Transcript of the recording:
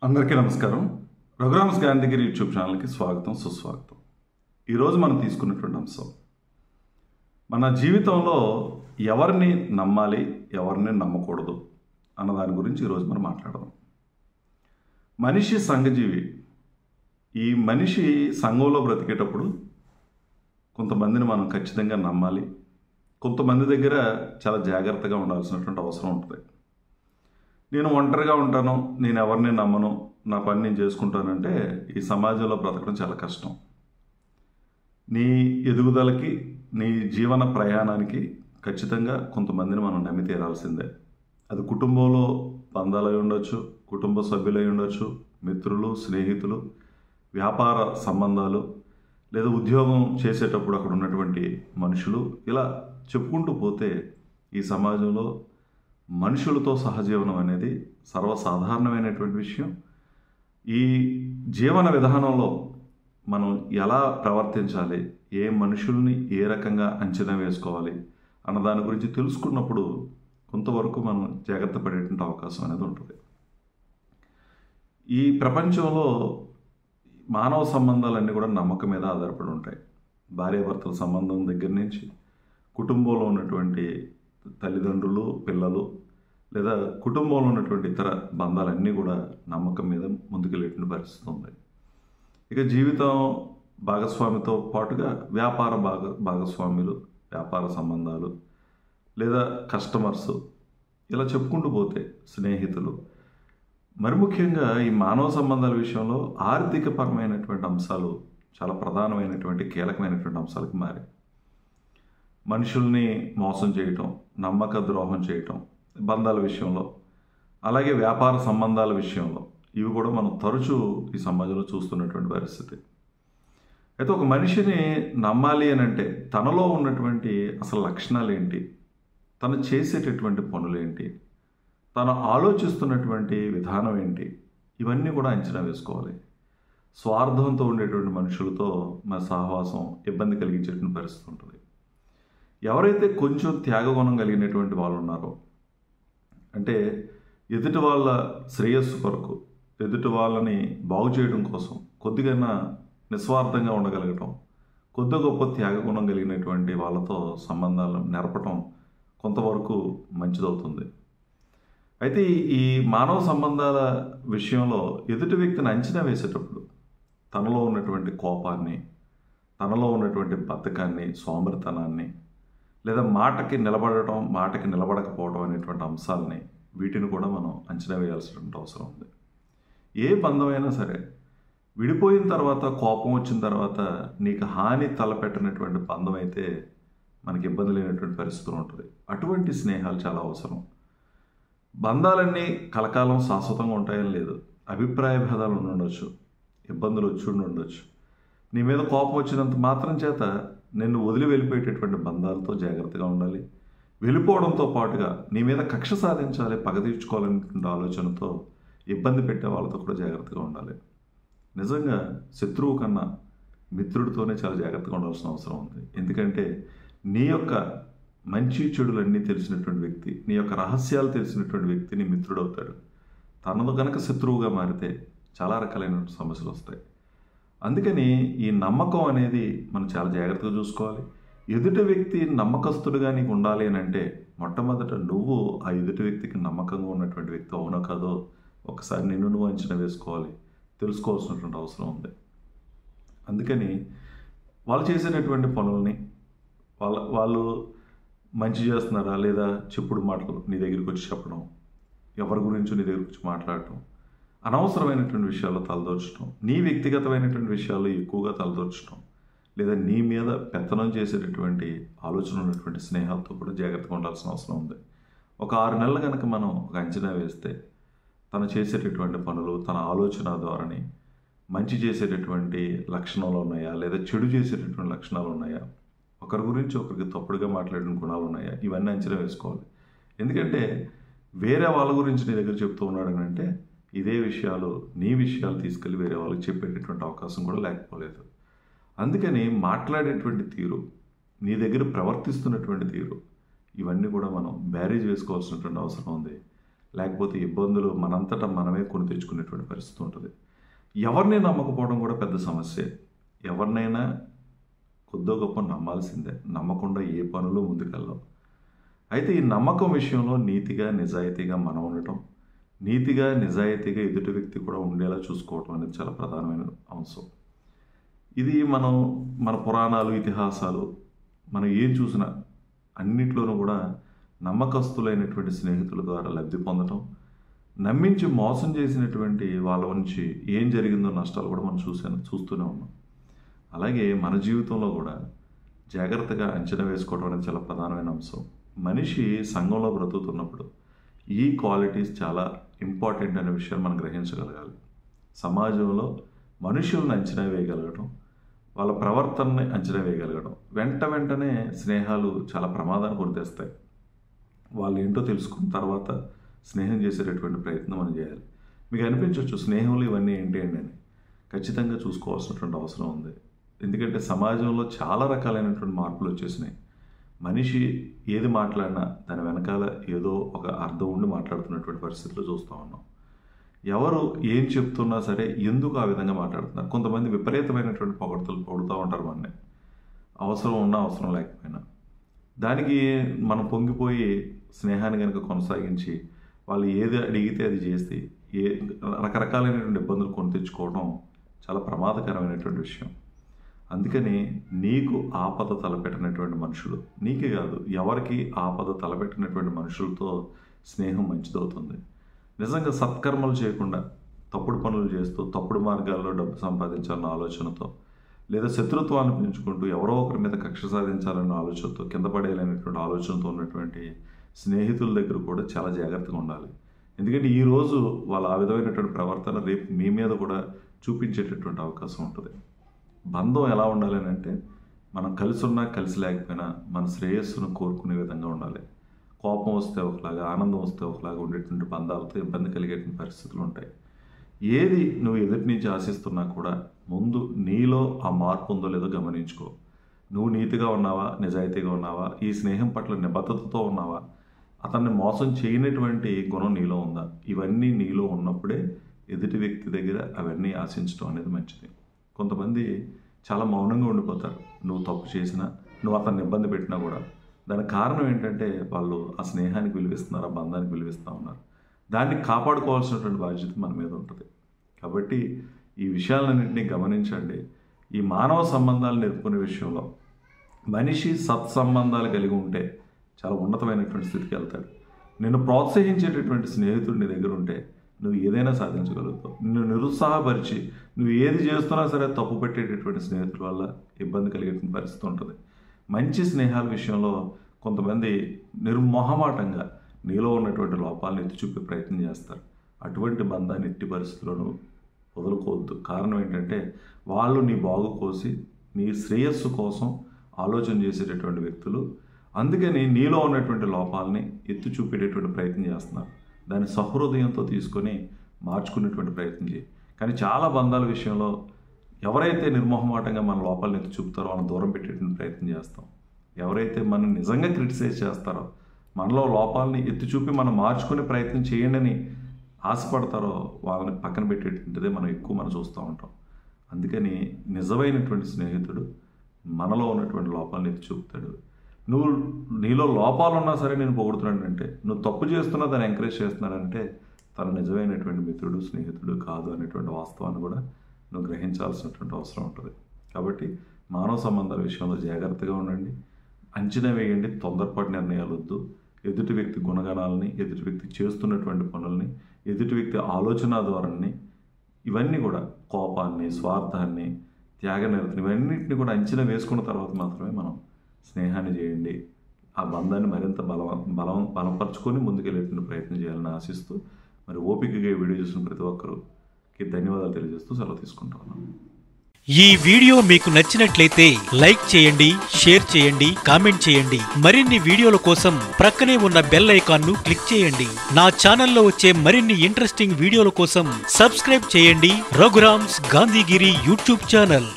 అందరికీ నమస్కారం. రఘురామ్స్ గాంధీగిరి యూట్యూబ్ ఛానల్కి స్వాగతం, సుస్వాగతం. ఈరోజు మనం తీసుకున్నటువంటి అంశం, మన జీవితంలో ఎవరిని నమ్మాలి, ఎవరిని నమ్మకూడదు అన్న దాని గురించి ఈరోజు మనం మాట్లాడదాం. మనిషి సంఘజీవి. ఈ మనిషి సంఘంలో బ్రతికేటప్పుడు కొంతమందిని మనం ఖచ్చితంగా నమ్మాలి, కొంతమంది దగ్గర చాలా జాగ్రత్తగా ఉండాల్సినటువంటి అవసరం ఉంటుంది. నేను ఒంటరిగా ఉంటాను, నేను ఎవరిని నమ్మను, నా పని నేను చేసుకుంటానంటే ఈ సమాజంలో బ్రతకడం చాలా కష్టం. నీ ఎదుగుదలకి, నీ జీవన ప్రయాణానికి ఖచ్చితంగా కొంతమందిని మనం నమ్మి తీరాల్సిందే. అది కుటుంబంలో బంధాలు అయి ఉండొచ్చు, కుటుంబ సభ్యులు అయి ఉండొచ్చు, మిత్రులు, స్నేహితులు, వ్యాపార సంబంధాలు, లేదా ఉద్యోగం చేసేటప్పుడు అక్కడ ఉన్నటువంటి మనుషులు, ఇలా చెప్పుకుంటూ పోతే ఈ సమాజంలో మనుషులతో సహజీవనం అనేది సర్వసాధారణమైనటువంటి విషయం. ఈ జీవన విధానంలో మనం ఎలా ప్రవర్తించాలి, ఏ మనుషుల్ని ఏ రకంగా అంచనా వేసుకోవాలి అన్న దాని గురించి తెలుసుకున్నప్పుడు కొంతవరకు మనం జాగ్రత్త పడేటువంటి అవకాశం అనేది ఉంటుంది. ఈ ప్రపంచంలో మానవ సంబంధాలన్నీ కూడా నమ్మకం మీద ఆధారపడి ఉంటాయి. భార్యాభర్తల సంబంధం దగ్గర నుంచి కుటుంబంలో ఉన్నటువంటి తల్లిదండ్రులు, పిల్లలు, లేదా కుటుంబంలో ఉన్నటువంటి ఇతర బంధాలన్నీ కూడా నమ్మకం మీద ముందుకెళ్ళేటువంటి పరిస్థితి ఉంది. ఇక జీవితం భాగస్వామితో పాటుగా వ్యాపార భాగస్వాములు, వ్యాపార సంబంధాలు, లేదా కస్టమర్స్, ఇలా చెప్పుకుంటూ పోతే స్నేహితులు, మరి ముఖ్యంగా ఈ మానవ సంబంధాల విషయంలో ఆర్థికపరమైనటువంటి అంశాలు చాలా ప్రధానమైనటువంటి కీలకమైనటువంటి అంశాలకు మారాయి. మనుషుల్ని మోసం చేయటం, నమ్మక ద్రోహం చేయటం బంధాల విషయంలో, అలాగే వ్యాపార సంబంధాల విషయంలో, ఇవి కూడా మనం తరచూ ఈ సమాజంలో చూస్తున్నటువంటి పరిస్థితి. అయితే ఒక మనిషిని నమ్మాలి అని అంటే తనలో ఉన్నటువంటి అసలు లక్షణాలు ఏంటి, తను చేసేటటువంటి పనులు ఏంటి, తను ఆలోచిస్తున్నటువంటి విధానం ఏంటి, ఇవన్నీ కూడా అంచనా వేసుకోవాలి. స్వార్థంతో ఉండేటువంటి మనుషులతో మన సహవాసం ఇబ్బంది కలిగించేటువంటి పరిస్థితి ఉంటుంది. ఎవరైతే కొంచెం త్యాగగుణం కలిగినటువంటి వాళ్ళు ఉన్నారో, అంటే ఎదుటి వాళ్ళ శ్రేయస్సు కొరకు, ఎదుటి వాళ్ళని బాగు చేయడం కోసం కొద్దిగా నిస్వార్థంగా ఉండగలగటం, కొద్ది గొప్ప త్యాగగుణం కలిగినటువంటి వాళ్ళతో సంబంధాలను నెరపటం కొంతవరకు మంచిదవుతుంది. అయితే ఈ మానవ సంబంధాల విషయంలో ఎదుటి వ్యక్తిని అంచనా వేసేటప్పుడు తనలో ఉన్నటువంటి కోపాన్ని, తనలో ఉన్నటువంటి బద్ధకాన్ని, సోమరితనాన్ని, లేదా మాటకి నిలబడటం, మాటకి నిలబడకపోవడం అనేటువంటి అంశాలని, వీటిని కూడా మనం అంచనా వేయాల్సినటువంటి అవసరం ఉంది. ఏ బంధమైనా సరే విడిపోయిన తర్వాత, కోపం వచ్చిన తర్వాత నీకు హాని తలపెట్టినటువంటి బంధం అయితే మనకి ఇబ్బంది లేనటువంటి పరిస్థితులు ఉంటుంది. అటువంటి స్నేహాలు చాలా అవసరం. బంధాలన్నీ కలకాలం శాశ్వతంగా ఉంటాయని లేదు. అభిప్రాయ భేదాలు ఉండొచ్చు, ఇబ్బందులు వచ్చి ఉండొచ్చు. నీ మీద కోపం వచ్చినంత మాత్రం చేత నిన్ను వదిలి వెళ్ళిపోయేటటువంటి బంధాలతో జాగ్రత్తగా ఉండాలి. వెళ్ళిపోవడంతో పాటుగా నీ మీద కక్ష సాధించాలి, పగ తీర్చుకోవాలనేటువంటి ఆలోచనతో ఇబ్బంది పెట్టే వాళ్ళతో కూడా జాగ్రత్తగా ఉండాలి. నిజంగా శత్రువు కన్నా మిత్రుడితోనే చాలా జాగ్రత్తగా ఉండాల్సిన అవసరం ఉంది. ఎందుకంటే నీ యొక్క మంచి చెడులన్నీ తెలిసినటువంటి వ్యక్తి, నీ యొక్క రహస్యాలు తెలిసినటువంటి వ్యక్తి నీ మిత్రుడు అవుతాడు. తనను కనుక శత్రువుగా మారితే చాలా రకాలైన సమస్యలు వస్తాయి. అందుకని ఈ నమ్మకం అనేది మనం చాలా జాగ్రత్తగా చూసుకోవాలి. ఎదుటి వ్యక్తి నమ్మకస్తుడుగా నీకు ఉండాలి అని అంటే మొట్టమొదట నువ్వు ఆ ఎదుటి వ్యక్తికి నమ్మకంగా ఉన్నటువంటి వ్యక్తి అవునో కాదో ఒకసారి నిన్ను నువ్వు అంచనా వేసుకోవాలి, తెలుసుకోవాల్సినటువంటి అవసరం ఉంది. అందుకని వాళ్ళు చేసేటటువంటి పనుల్ని, వాళ్ళు మంచి చేస్తున్నారా లేదా చెప్పుడు మాటలు నీ దగ్గరికి వచ్చి చెప్పడం, ఎవరి గురించి నీ దగ్గరికి వచ్చి మాట్లాడటం, అనవసరమైనటువంటి విషయాల్లో తలదోర్చడం, నీ వ్యక్తిగతమైనటువంటి విషయాల్లో ఎక్కువగా తలదోర్చడం, లేదా నీ మీద పెత్తనం చేసేటటువంటి ఆలోచన ఉన్నటువంటి స్నేహాలతో కూడా జాగ్రత్తగా ఉండాల్సిన అవసరం ఉంది. ఒక 6 నెలలు కనుక మనం ఒక అంచనా వేస్తే తను చేసేటటువంటి పనులు, తన ఆలోచన ద్వారాని మంచి చేసేటటువంటి లక్షణాలు ఉన్నాయా, లేదా చెడు చేసేటటువంటి లక్షణాలు ఉన్నాయా, ఒకరి గురించి ఒకరికి తప్పుడుగా మాట్లాడిన గుణాలు ఉన్నాయా, ఇవన్నీ అంచనా వేసుకోవాలి. ఎందుకంటే వేరే వాళ్ళ గురించి నీ దగ్గర చెప్తూ ఉన్నాడు అని అంటే ఇదే విషయాలు, నీ విషయాలు తీసుకెళ్ళి వేరే వాళ్ళకి చెప్పేటటువంటి అవకాశం కూడా లేకపోలేదు. అందుకని మాట్లాడేటువంటి తీరు, నీ దగ్గర ప్రవర్తిస్తున్నటువంటి తీరు, ఇవన్నీ కూడా మనం బ్యారేజ్ వేసుకోవాల్సినటువంటి అవసరం ఉంది. లేకపోతే ఇబ్బందులు మనంతటా మనమే కొని తెచ్చుకునేటువంటి పరిస్థితి ఉంటుంది. ఎవరిని నమ్మకపోవడం కూడా పెద్ద సమస్యే. ఎవరినైనా కొద్దో గొప్ప నమ్మాల్సిందే. నమ్మకుండా ఏ పనులు ముందుకెళ్ళవు. అయితే ఈ నమ్మకం విషయంలో నీతిగా నిజాయితీగా మనం ఉండటం, నీతిగా నిజాయితీగా ఎదుటి వ్యక్తి కూడా ఉండేలా చూసుకోవటం అనేది చాలా ప్రధానమైన అంశం. ఇది మన పురాణాలు, ఇతిహాసాలు మనం ఏం చూసినా అన్నిట్లోనూ కూడా నమ్మకస్తులైనటువంటి స్నేహితుల ద్వారా లబ్ధి పొందటం, నమ్మించి మోసం చేసినటువంటి వాళ్ళ నుంచి ఏం జరిగిందో నష్టాలు కూడా మనం చూస్తూనే ఉన్నాం. అలాగే మన జీవితంలో కూడా జాగ్రత్తగా అంచనా వేసుకోవడం అనేది చాలా ప్రధానమైన అంశం. మనిషి సంఘంలో బ్రతుకుతున్నప్పుడు ఈ క్వాలిటీస్ చాలా ఇంపార్టెంట్ అనే విషయాన్ని మనం గ్రహించగలగాలి. సమాజంలో మనుషులను అంచనా వేయగలగడం, వాళ్ళ ప్రవర్తనని అంచనా వేయగలగడం, వెంటనే స్నేహాలు చాలా ప్రమాదాన్ని గురితేస్తాయి. వాళ్ళు ఏంటో తెలుసుకున్న తర్వాత స్నేహం చేసేటటువంటి ప్రయత్నం మనం చేయాలి. మీకు అనిపించవచ్చు స్నేహంలో ఇవన్నీ ఏంటి అని. ఖచ్చితంగా చూసుకోవాల్సినటువంటి అవసరం ఉంది. ఎందుకంటే సమాజంలో చాలా రకాలైనటువంటి మార్పులు వచ్చేసినాయి. మనిషి ఏది మాట్లాడినా దాని వెనకాల ఏదో ఒక అర్థం ఉండి మాట్లాడుతున్నటువంటి పరిస్థితులు చూస్తూ ఉన్నాం. ఎవరు ఏం చెప్తున్నా సరే ఎందుకు ఆ విధంగా మాట్లాడుతున్నారు. కొంతమంది విపరీతమైనటువంటి పొగుడుతూ ఉంటారు మనని, అవసరం ఉన్నా అవసరం లేకపోయినా. దానికి మనం పొంగిపోయి స్నేహాన్ని కనుక కొనసాగించి వాళ్ళు ఏది అడిగితే అది చేసి రకరకాలైనటువంటి ఇబ్బందులు కొని తెచ్చుకోవడం చాలా ప్రమాదకరమైనటువంటి విషయం. అందుకని నీకు ఆపద తలపెట్టినటువంటి మనుషులు, నీకే కాదు ఎవరికి ఆపద తలపెట్టినటువంటి మనుషులతో స్నేహం మంచిదవుతుంది. నిజంగా సత్కర్మలు చేయకుండా తప్పుడు పనులు చేస్తూ తప్పుడు మార్గాల్లో డబ్బు సంపాదించాలన్న ఆలోచనతో, లేదా శత్రుత్వాన్ని పెంచుకుంటూ ఎవరో ఒకరి మీద కక్ష సాధించాలన్న ఆలోచనతో, కింద పడేయాలనేటువంటి ఆలోచనతో ఉన్నటువంటి స్నేహితుల దగ్గర కూడా చాలా జాగ్రత్తగా ఉండాలి. ఎందుకంటే ఈరోజు వాళ్ళు ఆ విధమైనటువంటి ప్రవర్తన రేపు మీ మీద కూడా చూపించేటటువంటి అవకాశం ఉంటుంది. బంధం ఎలా ఉండాలి అని అంటే, మనం కలిసి ఉన్నా కలిసి లేకపోయినా మన శ్రేయస్సును కోరుకునే విధంగా ఉండాలి. కోపం వస్తే ఒకలాగా, ఆనందం వస్తే ఒకలాగా ఉండేటువంటి బంధాలతో ఇబ్బంది కలిగేటువంటి పరిస్థితులు ఉంటాయి. ఏది నువ్వు ఎదుటి నుంచి ఆశిస్తున్నా కూడా ముందు నీలో ఆ మార్పు ఉందో లేదో గమనించుకో. నువ్వు నీతిగా ఉన్నావా, నిజాయితీగా ఉన్నావా, ఈ స్నేహం పట్ల నిబద్ధతతో ఉన్నావా, అతన్ని మోసం చేయనటువంటి గుణం నీలో ఉందా, ఇవన్నీ నీలో ఉన్నప్పుడే ఎదుటి వ్యక్తి దగ్గర అవన్నీ ఆశించడం అనేది మంచిది. కొంతమంది చాలా మౌనంగా ఉండిపోతారు. నువ్వు తప్పు చేసినా, నువ్వు అతన్ని ఇబ్బంది పెట్టినా కూడా. దానికి కారణం ఏంటంటే వాళ్ళు ఆ స్నేహానికి విలువిస్తున్నారు, ఆ బంధానికి విలువిస్తూ ఉన్నారు. దాన్ని కాపాడుకోవాల్సినటువంటి బాధ్యత మన మీద ఉంటుంది. కాబట్టి ఈ విషయాలన్నింటినీ గమనించండి. ఈ మానవ సంబంధాలు నేర్పుకునే విషయంలో మనిషి సత్సంబంధాలు కలిగి ఉంటే చాలా ఉన్నతమైనటువంటి స్థితికి వెళ్తాడు. నిన్ను ప్రోత్సహించేటటువంటి స్నేహితుడు నీ దగ్గర ఉంటే నువ్వు ఏదైనా సాధించగలుగుతావు. నిన్ను నిరుత్సాహపరిచి నువ్వు ఏది చేస్తున్నా సరే తప్పు పెట్టేటటువంటి స్నేహితుల వల్ల ఇబ్బంది కలిగేటువంటి పరిస్థితి ఉంటుంది. మంచి స్నేహాల విషయంలో కొంతమంది నిర్మోహమాటంగా నీలో ఉన్నటువంటి లోపాలను ఎత్తి చూపే ప్రయత్నం చేస్తారు. అటువంటి బంధాన్ని ఎట్టి పరిస్థితుల్లోనూ వదులుకోవద్దు. కారణం ఏంటంటే వాళ్ళు నీ బాగు కోసి నీ శ్రేయస్సు కోసం ఆలోచన చేసేటటువంటి వ్యక్తులు. అందుకని నీలో ఉన్నటువంటి లోపాలని ఎత్తి చూపేటటువంటి ప్రయత్నం చేస్తున్నారు. దాన్ని సహృదయంతో తీసుకొని మార్చుకునేటువంటి ప్రయత్నం చేయి. కానీ చాలా బంధాల విషయంలో ఎవరైతే నిర్మోహమాటంగా మన లోపాలను ఎత్తి చూపుతారో వాళ్ళని దూరం పెట్టేటువంటి ప్రయత్నం చేస్తాం. ఎవరైతే మనం నిజంగా క్రిటిసైజ్ చేస్తారో, మనలో లోపాలని ఎత్తి చూపి మనం మార్చుకునే ప్రయత్నం చేయండి అని ఆశపడతారో వాళ్ళని పక్కన పెట్టేటువంటిదే మనం చూస్తూ ఉంటాం. అందుకని నిజమైనటువంటి స్నేహితుడు మనలో ఉన్నటువంటి లోపాలను ఎత్తి చూపుతాడు. నీలో లోపాలు ఉన్నా సరే నేను పొగుడుతున్నానంటే, నువ్వు తప్పు చేస్తున్నా దాన్ని ఎంకరేజ్ చేస్తున్నానంటే తను నిజమైనటువంటి మిత్రుడు, స్నేహితుడు కాదు అనేటువంటి వాస్తవాన్ని కూడా నువ్వు గ్రహించాల్సినటువంటి అవసరం ఉంటుంది. కాబట్టి మానవ సంబంధాల విషయంలో జాగ్రత్తగా ఉండండి, అంచనా వేయండి, తొందరపాటు నిర్ణయాలు వద్దు. ఎదుటి వ్యక్తి గుణగణాలని, ఎదుటి వ్యక్తి చేస్తున్నటువంటి పనుల్ని, ఎదుటి వ్యక్తి ఆలోచన ధోరణిని, ఇవన్నీ కూడా కోపాన్ని, స్వార్థాన్ని, త్యాగనిరతిని, ఇవన్నింటినీ కూడా అంచనా వేసుకున్న తర్వాత మాత్రమే మనం స్నేహాన్ని చేయండి. ఆ బంధాన్ని మరింత బలపరుచుకొని ముందుకెళ్ళేటువంటి ప్రయత్నం చేయాలని ఆశిస్తూ, మరి ఓపికగా వీడియో చూసిన ప్రతి ఒక్కరికి ధన్యవాదాలు తెలియజేస్తూ సెలవు తీసుకుంటాను. ఈ వీడియో మీకు నచ్చినట్లయితే లైక్ చేయండి, షేర్ చేయండి, కామెంట్ చేయండి. మరిన్ని వీడియోల కోసం ప్రక్కనే ఉన్న బెల్ ఐకాన్ ను క్లిక్ చేయండి. నా ఛానల్లో వచ్చే మరిన్ని ఇంట్రెస్టింగ్ వీడియోల కోసం సబ్స్క్రైబ్ చేయండి రఘురామ్స్ గాంధీగిరి యూట్యూబ్ ఛానల్.